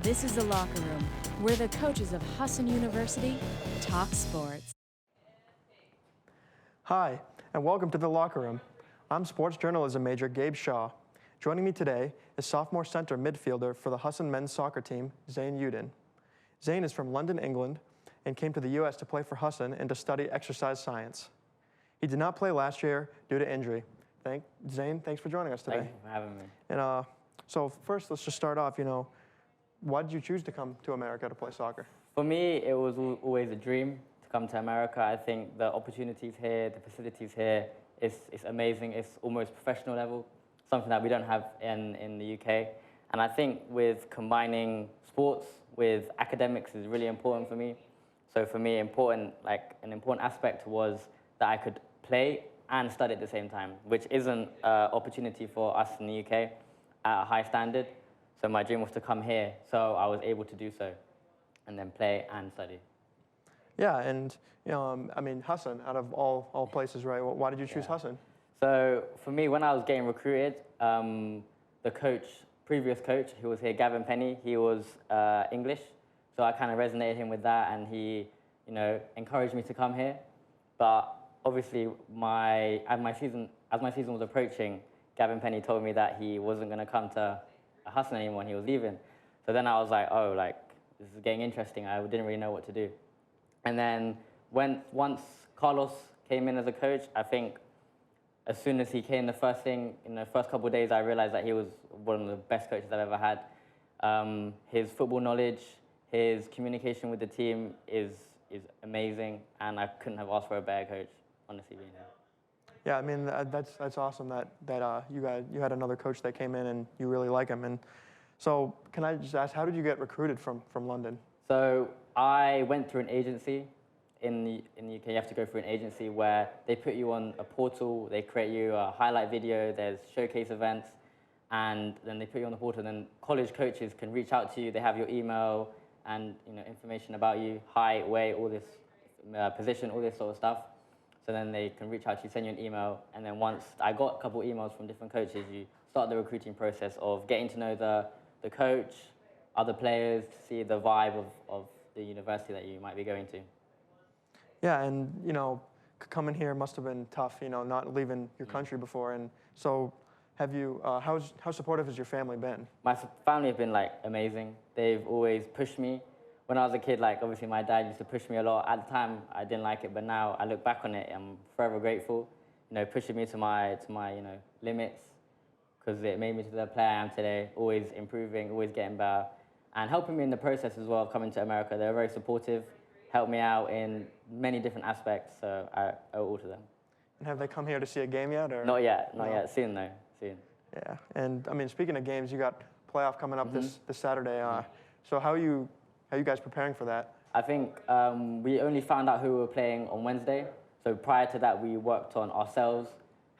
This is The Locker Room, where the coaches of Husson University talk sports. Hi, and welcome to The Locker Room. I'm sports journalism major Gabe Shaw. Joining me today is sophomore center midfielder for the Husson men's soccer team, Zain Uddin. Zain is from London, England, and came to the U.S. to play for Husson and to study exercise science. He did not play last year due to injury. Zain, thanks for joining us today. Thank you for having me. And so first, let's just start off, why did you choose to come to America to play soccer? For me, it was always a dream to come to America. I think the opportunities here, the facilities here, it's amazing. It's almost professional level, something that we don't have in the UK. And I think with combining sports with academics is really important for me. So for me, an important aspect was that I could play and study at the same time, which isn't an opportunity for us in the UK at a high standard. So my dream was to come here, so I was able to do so, and then play and study. Yeah, and Husson, out of all places, right? Why did you choose Husson? So for me, when I was getting recruited, the previous coach who was here, Gavin Penny, he was English, so I kind of resonated him with that, and he, encouraged me to come here. But obviously, as my season was approaching, Gavin Penny told me that he wasn't going to come to Husson anymore and he was leaving. So then I was like, this is getting interesting. I didn't really know what to do. And then once Carlos came in as a coach, I think as soon as he came, the first couple of days, I realized that he was one of the best coaches I've ever had. His football knowledge, his communication with the team is amazing, and I couldn't have asked for a better coach, honestly, being here. Yeah, I mean, that's awesome that you had another coach that came in and you really like him. And so can I just ask, how did you get recruited from London? So I went through an agency. In the UK, you have to go through an agency where they put you on a portal, they create you a highlight video, there's showcase events, and then they put you on the portal, and then college coaches can reach out to you, they have your email and information about you, height, weight, all this position, all this sort of stuff. So then they can reach out to you, send you an email, and then once I got a couple emails from different coaches, you start the recruiting process of getting to know the coach, other players, to see the vibe of the university that you might be going to. Yeah, and coming here must have been tough, not leaving your country before. And so have you, how supportive has your family been? My family have been amazing. They've always pushed me. When I was a kid, obviously my dad used to push me a lot. At the time, I didn't like it, but now I look back on it, I'm forever grateful. Pushing me to my limits, because it made me to the player I am today, always improving, always getting better, and helping me in the process as well of coming to America. They're very supportive, helped me out in many different aspects, so I owe all to them. And have they come here to see a game yet? Or? Not yet, not yet. Soon though, soon. Yeah, and speaking of games, you got playoff coming up this Saturday. So how are you guys preparing for that? I think we only found out who we were playing on Wednesday. So prior to that, we worked on ourselves,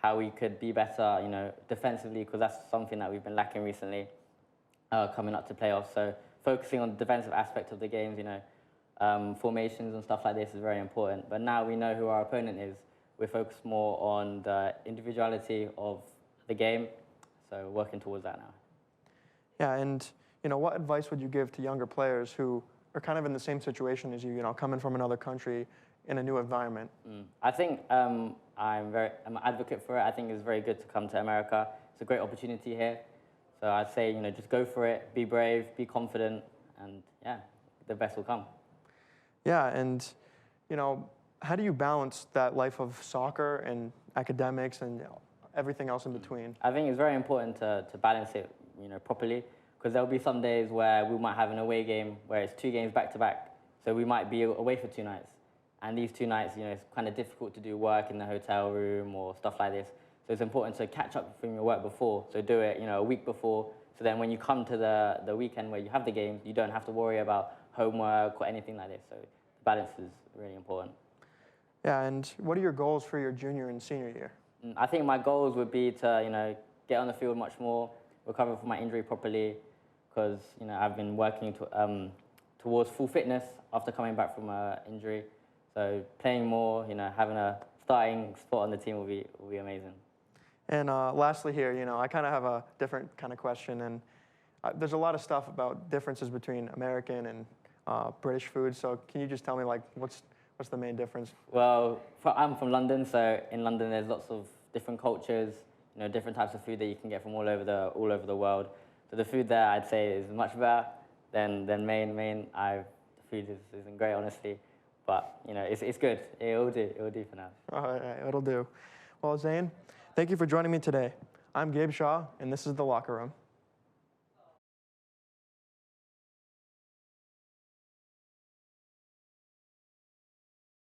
how we could be better, defensively, because that's something that we've been lacking recently, coming up to playoffs. So focusing on the defensive aspect of the games, formations and stuff like this is very important. But now we know who our opponent is. We're focused more on the individuality of the game. So we're working towards that now. Yeah, and what advice would you give to younger players who are kind of in the same situation as you, coming from another country in a new environment? I think I'm an advocate for it. I think it's very good to come to America. It's a great opportunity here. So I'd say, just go for it, be brave, be confident, and yeah, the best will come. Yeah, and how do you balance that life of soccer and academics and everything else in between? I think it's very important to balance it, properly. Because there'll be some days where we might have an away game where it's 2 games back to back. So we might be away for 2 nights. And these 2 nights, it's kind of difficult to do work in the hotel room or stuff like this. So it's important to catch up from your work before. So do it, a week before. So then when you come to the weekend where you have the games, you don't have to worry about homework or anything like this. So the balance is really important. Yeah, and what are your goals for your junior and senior year? I think my goals would be to, get on the field much more, recover from my injury properly, because I've been working towards full fitness after coming back from an injury. So playing more, having a starting spot on the team will be amazing. And lastly here, I kind of have a different kind of question, and there's a lot of stuff about differences between American and British food. So can you just tell me like what's the main difference? Well, I'm from London, so in London there's lots of different cultures, you know, different types of food that you can get from all over the world. So the food there, I'd say, is much better than Maine. The food isn't great, honestly, but you know, it's good. It will do for now. All right, it'll do. Well, Zain, thank you for joining me today. I'm Gabe Shaw, and this is The Locker Room.